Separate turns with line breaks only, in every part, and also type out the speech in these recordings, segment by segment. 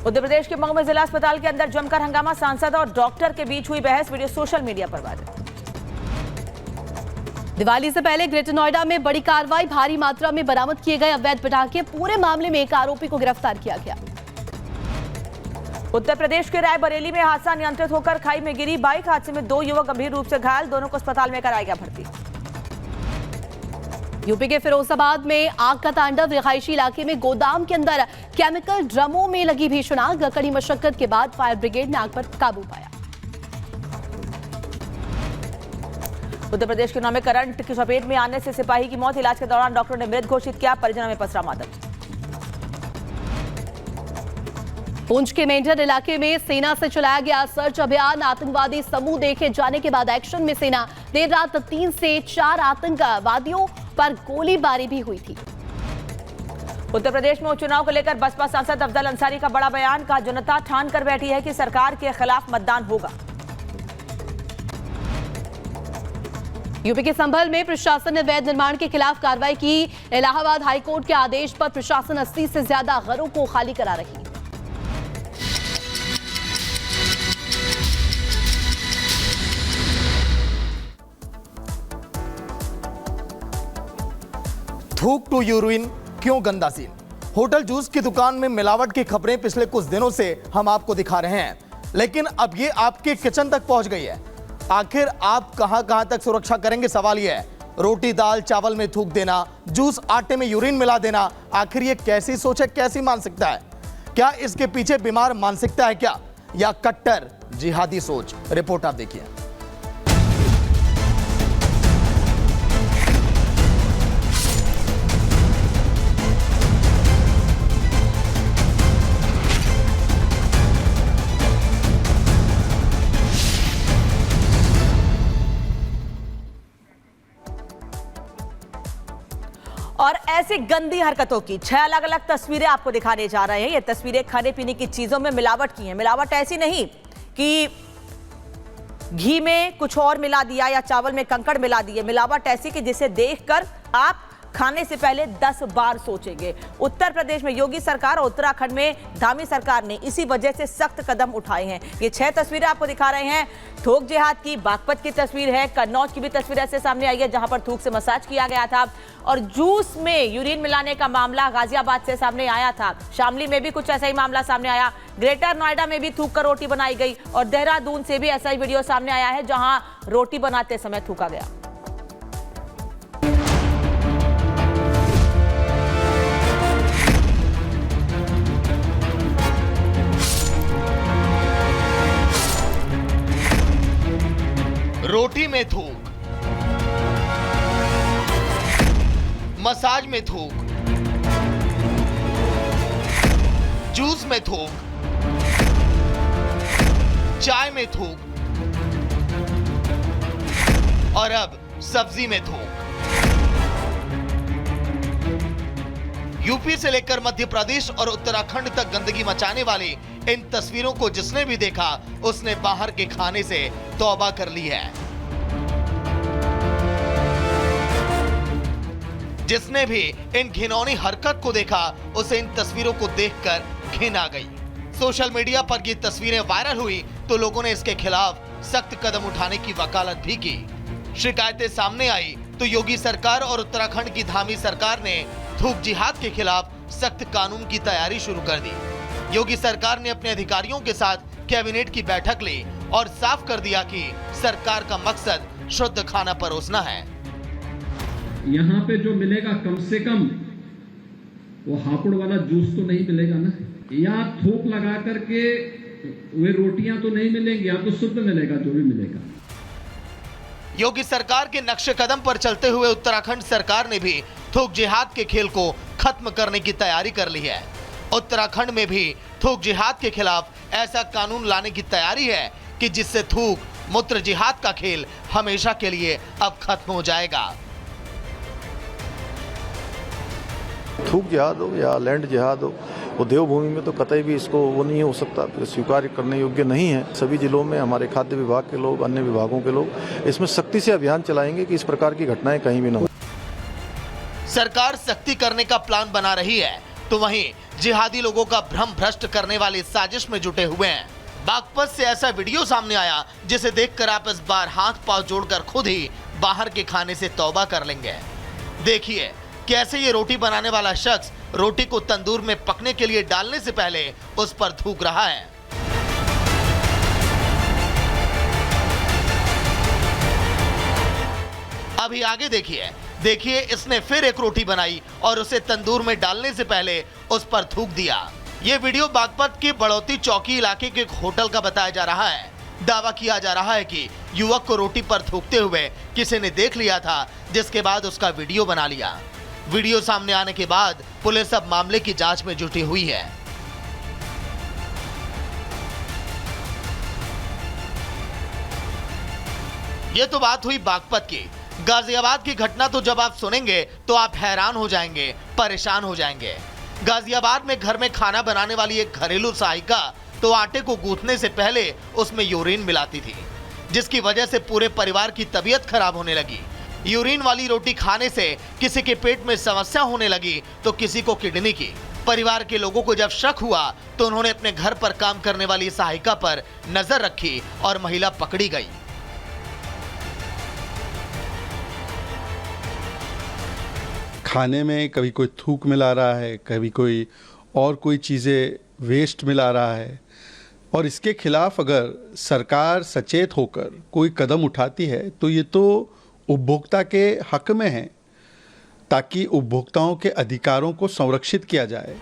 उत्तर प्रदेश के मऊ में जिला अस्पताल के अंदर जमकर हंगामा, सांसद और डॉक्टर के बीच हुई बहस, वीडियो सोशल मीडिया पर वायरल।
दिवाली से पहले ग्रेटर नोएडा में बड़ी कार्रवाई, भारी मात्रा में बरामद किए गए अवैध पटाखे, पूरे मामले में एक आरोपी को गिरफ्तार किया गया।
उत्तर प्रदेश के रायबरेली में हादसा, नियंत्रित होकर खाई में गिरी बाइक, हादसे में 2 युवक गंभीर रूप से घायल, दोनों को अस्पताल में कराया गया भर्ती।
यूपी के फिरोजाबाद में आग का तांडव, रिहायशी इलाके में गोदाम के अंदर केमिकल ड्रमों में लगी भीषण आग, कड़ी मशक्कत के बाद फायर ब्रिगेड ने आग पर काबू पाया।
उत्तर प्रदेश के नौ में करंट की चपेट में आने से सिपाही की मौत, इलाज के दौरान डॉक्टर ने मृत घोषित किया, परिजनों में पसरा मातम।
पुंछ के मेंढर इलाके में सेना से चलाया गया सर्च अभियान, आतंकवादी समूह देखे जाने के बाद एक्शन में सेना, देर रात 3 से 4 आतंकवादियों पर गोलीबारी भी हुई थी।
उत्तर प्रदेश में उपचुनाव को लेकर बसपा सांसद अफजल अंसारी का बड़ा बयान, कहा जनता ठान कर बैठी है कि सरकार के खिलाफ मतदान होगा।
यूपी के संभल में प्रशासन ने अवैध निर्माण के खिलाफ कार्रवाई की, इलाहाबाद हाईकोर्ट के आदेश पर प्रशासन 80 से ज्यादा घरों को खाली करा रही है।
थूक टू यूरिन, क्यों गंदा सीन? होटल जूस की दुकान में मिलावट की खबरें पिछले कुछ दिनों से हम आपको दिखा रहे हैं, लेकिन अब ये आपके किचन तक पहुंच गई है। आखिर आप कहां तक सुरक्षा करेंगे? सवाल यह है। रोटी दाल चावल में थूक देना, जूस आटे में यूरिन मिला देना, आखिर ये कैसी सोच है, कैसी मानसिकता है? क्या इसके पीछे बीमार मानसिकता है क्या, या कट्टर जिहादी सोच? रिपोर्ट आप देखिए।
और ऐसी गंदी हरकतों की 6 अलग अलग तस्वीरें आपको दिखाने जा रहे हैं। ये तस्वीरें खाने पीने की चीजों में मिलावट की हैं। मिलावट ऐसी नहीं कि घी में कुछ और मिला दिया या चावल में कंकड़ मिला दिए, मिलावट ऐसी कि जिसे देखकर आप खाने से पहले 10 बार सोचेंगे। उत्तर प्रदेश में योगी सरकार और उत्तराखंड में धामी सरकार ने इसी वजह से सख्त कदम उठाए हैं। ये 6 तस्वीरें आपको दिखा रहे हैं। थोक जिहाद की, बागपत की तस्वीर है, कन्नौज की भी तस्वीर ऐसे सामने आई है जहां पर थूक से मसाज किया गया था, और जूस में यूरिन मिलाने का मामला गाजियाबाद से सामने आया था। शामली में भी कुछ ऐसा ही मामला सामने आया। ग्रेटर नोएडा में भी थूक कर रोटी बनाई गई, और देहरादून से भी ऐसा ही वीडियो सामने आया है जहां रोटी बनाते समय थूका गया।
रोटी में थूक, मसाज में थूक, जूस में थूक, चाय में थूक, और अब सब्जी में थूक। यूपी से लेकर मध्य प्रदेश और उत्तराखंड तक गंदगी मचाने वाली इन तस्वीरों को जिसने भी देखा उसने बाहर के खाने से तौबा कर ली है। जिसने भी इन घिनौनी हरकत को देखा उसे इन तस्वीरों को देखकर घिन आ गई। सोशल मीडिया पर ये तस्वीरें वायरल हुई तो लोगों ने इसके खिलाफ सख्त कदम उठाने की वकालत भी की। शिकायतें सामने आई तो योगी सरकार और उत्तराखंड की धामी सरकार ने थूक जिहाद के खिलाफ सख्त कानून की तैयारी शुरू कर दी। योगी सरकार ने अपने अधिकारियों के साथ कैबिनेट की बैठक ली और साफ कर दिया कि सरकार का मकसद शुद्ध खाना परोसना है।
यहाँ पे जो मिलेगा कम से कम वो हापुड़ वाला जूस तो नहीं मिलेगा ना, या थूक लगा करके वे रोटियां तो नहीं मिलेंगी, या तो शुद्ध मिलेगा जो भी मिलेगा।
योगी सरकार के नक्शे कदम पर चलते हुए उत्तराखंड सरकार ने भी थूक जिहाद के खेल को खत्म करने की तैयारी कर ली है। उत्तराखंड में भी थूक जिहाद के खिलाफ ऐसा कानून लाने की तैयारी है कि जिससे थूक मूत्र जिहाद का खेल हमेशा के लिए अब खत्म हो जाएगा।
थूक जिहाद हो या लैंड जिहाद हो, वो देवभूमि में तो कतई भी इसको वो नहीं हो सकता, स्वीकार करने योग्य नहीं है। सभी जिलों में हमारे खाद्य विभाग के लोग, अन्य विभागों के लोग इसमें सख्ती से अभियान चलाएंगे कि इस प्रकार की घटनाएं कहीं भी न हो।
सरकार सख्ती करने का प्लान बना रही है तो वहीं जिहादी लोगों का भ्रम भ्रष्ट करने वाली साजिश में जुटे हुए हैं। बागपत से ऐसा वीडियो सामने आया जिसे देखकर आप इस बार हाथ पांव जोड़कर खुद ही बाहर के खाने से तौबा कर लेंगे। देखिए कैसे ये रोटी बनाने वाला शख्स रोटी को तंदूर में पकने के लिए डालने से पहले उस पर थूक रहा है। अभी आगे देखिए इसने फिर एक रोटी बनाई और उसे तंदूर में डालने से पहले उस पर थूक दिया। ये वीडियो बागपत के बड़ौती चौकी इलाके के एक होटल का बताया जा रहा है। दावा किया जा रहा है कि युवक को रोटी पर थूकते हुए किसी ने देख लिया था, जिसके बाद उसका वीडियो बना लिया। वीडियो सामने आने के बाद पुलिस अब मामले की जांच में जुटी हुई है। ये तो बात हुई बागपत की। गाजियाबाद की घटना तो जब आप सुनेंगे तो आप हैरान हो जाएंगे, परेशान हो जाएंगे। गाजियाबाद में घर में खाना बनाने वाली एक घरेलू सहायिका तो आटे को गूंथने से पहले उसमें यूरिन मिलाती थी, जिसकी वजह से पूरे परिवार की तबीयत खराब होने लगी। यूरिन वाली रोटी खाने से किसी के पेट में समस्या होने लगी तो किसी को किडनी की। परिवार के लोगों को जब शक हुआ तो उन्होंने अपने घर पर काम करने वाली सहायिका पर नजर रखी और महिला पकड़ी गई।
खाने में कभी कोई थूक मिला रहा है, कभी कोई और कोई चीज़ें वेस्ट मिला रहा है, और इसके खिलाफ अगर सरकार सचेत होकर कोई कदम उठाती है तो ये तो उपभोक्ता के हक में है, ताकि उपभोक्ताओं के अधिकारों को संरक्षित किया जाए।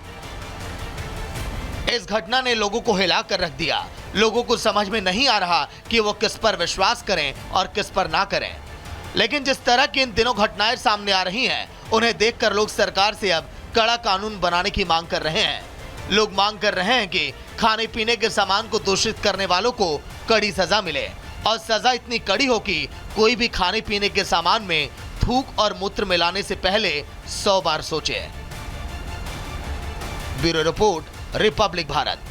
इस घटना ने लोगों को हिला कर रख दिया। लोगों को समझ में नहीं आ रहा कि वो किस पर विश्वास करें और किस पर ना करें। लेकिन जिस तरह की इन दिनों घटनाएं सामने आ रही हैं, उन्हें देखकर लोग सरकार से अब कड़ा कानून बनाने की मांग कर रहे हैं। लोग मांग कर रहे हैं कि खाने पीने के सामान को दूषित करने वालों को कड़ी सजा मिले, और सजा इतनी कड़ी हो कि कोई भी खाने पीने के सामान में थूक और मूत्र मिलाने से पहले 100 बार सोचे। Bureau report, Republic Bharat.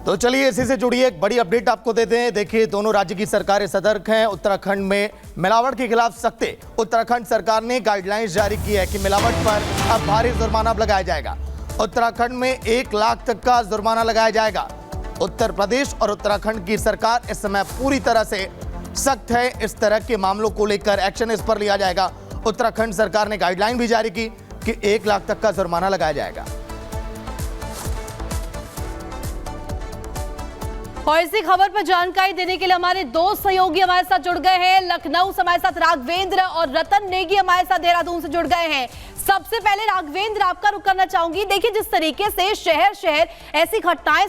तो चलिए इसी से जुड़ी एक बड़ी अपडेट आपको देते हैं। देखिए दोनों राज्य की सरकारें सतर्क हैं। उत्तराखंड में मिलावट के खिलाफ सख्ती। उत्तराखंड सरकार ने गाइडलाइंस जारी की है कि मिलावट पर अब भारी जुर्माना लगाया जाएगा। उत्तराखंड में 1 लाख तक का जुर्माना लगाया जाएगा। उत्तर प्रदेश और उत्तराखंड की सरकार इस समय पूरी तरह से सख्त है। इस तरह के मामलों को लेकर एक्शन इस पर लिया जाएगा। उत्तराखंड सरकार ने गाइडलाइन भी जारी की कि 1 लाख तक का जुर्माना लगाया जाएगा।
और इसी खबर पर जानकारी देने के लिए हमारे 2 सहयोगी हमारे साथ जुड़ गए हैं। लखनऊ से हमारे साथ राघवेंद्र और रतन नेगी हमारे साथ देहरादून से जुड़ गए हैं। सबसे पहले राघवेंद्र, आपका रुख करना चाहूंगी। देखिए जिस तरीके से शहर शहर ऐसी घटनाएं